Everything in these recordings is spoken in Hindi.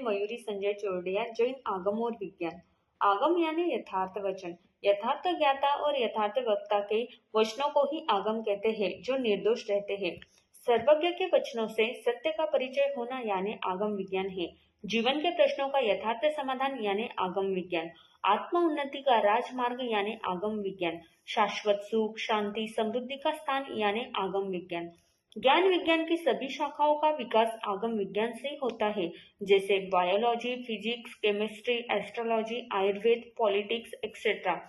मयूरी संजय चोरडिया, जैन आगम और विज्ञान। आगम यानी यथार्थ वचन। यथार्थ ज्ञाता और यथार्थ वक्ता के वचनों को ही आगम कहते हैं, जो निर्दोष रहते हैं। सर्वज्ञ के वचनों से सत्य का परिचय होना यानी आगम विज्ञान है। जीवन के प्रश्नों का यथार्थ समाधान यानी आगम विज्ञान। आत्म उन्नति का राजमार्ग यानी आगम विज्ञान। शाश्वत सुख, शांति, समृद्धि का स्थान यानी आगम विज्ञान। ज्ञान विज्ञान की सभी शाखाओं का विकास आगम विज्ञान से होता है, जैसे biology, physics, chemistry, astrology, Ayurveda, politics etcetera.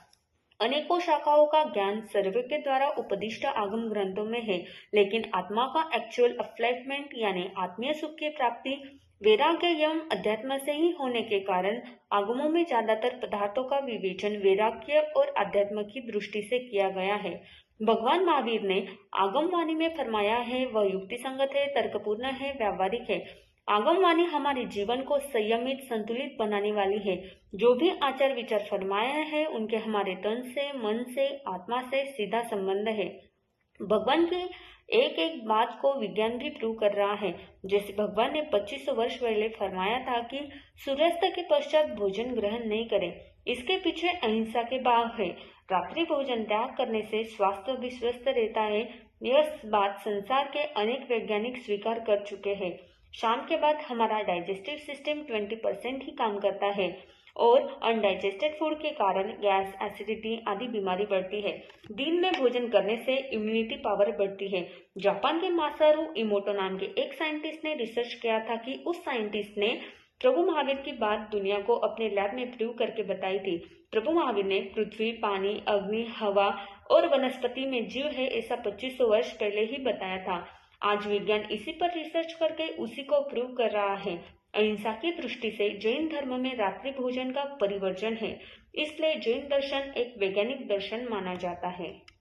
अनेकों शाखाओं का ज्ञान सर्वे के द्वारा उपदिष्ट आगम ग्रंथों में है, लेकिन आत्मा का एक्चुअल अपलाइटमेंट यानी आत्मीय सुख की प्राप्ति वैराग्य एवं अध्यात्म से ही होने के कारण आगमों में ज्यादातर पदार्थों का विवेचन वैराग्य और अध्यात्म की दृष्टि से किया गया है। भगवान महावीर ने आगम वाणी में फरमाया है, वह युक्ति संगत है, तर्कपूर्ण है, व्यावहारिक है। आगम वाणी हमारे जीवन को संयमित, संतुलित बनाने वाली है। जो भी आचार विचार फरमाया है, उनके हमारे तन से, मन से, आत्मा से सीधा संबंध है। भगवान की एक एक बात को विज्ञान भी प्रूव कर रहा है। जैसे भगवान ने 2500 वर्ष पहले फरमाया था कि सूर्यास्त के पश्चात भोजन ग्रहण नहीं करें। इसके पीछे अहिंसा के भाव है। रात्रि भोजन त्याग करने से स्वास्थ्य भी स्वस्थ रहता है। यह बात संसार के अनेक वैज्ञानिक स्वीकार कर चुके हैं। शाम के बाद हमारा डाइजेस्टिव सिस्टम 20% ही काम करता है और अनडाइजेस्टेड फूड के कारण गैस, एसिडिटी आदि बीमारी बढ़ती है। दिन में भोजन करने से इम्यूनिटी पावर बढ़ती है। जापान के मासारू इमोटो नाम के एक साइंटिस्ट ने रिसर्च किया था कि उस साइंटिस्ट ने प्रभु महावीर की बात दुनिया को अपने लैब में प्रूव करके बताई थी। प्रभु महावीर ने पृथ्वी, पानी, अग्नि, हवा और वनस्पति में जीव है ऐसा 2500 वर्ष पहले ही बताया था। आज विज्ञान इसी पर रिसर्च करके उसी को प्रूव कर रहा है। अहिंसा की दृष्टि से जैन धर्म में रात्रि भोजन का परिवर्जन है, इसलिए जैन दर्शन एक वैज्ञानिक दर्शन माना जाता है।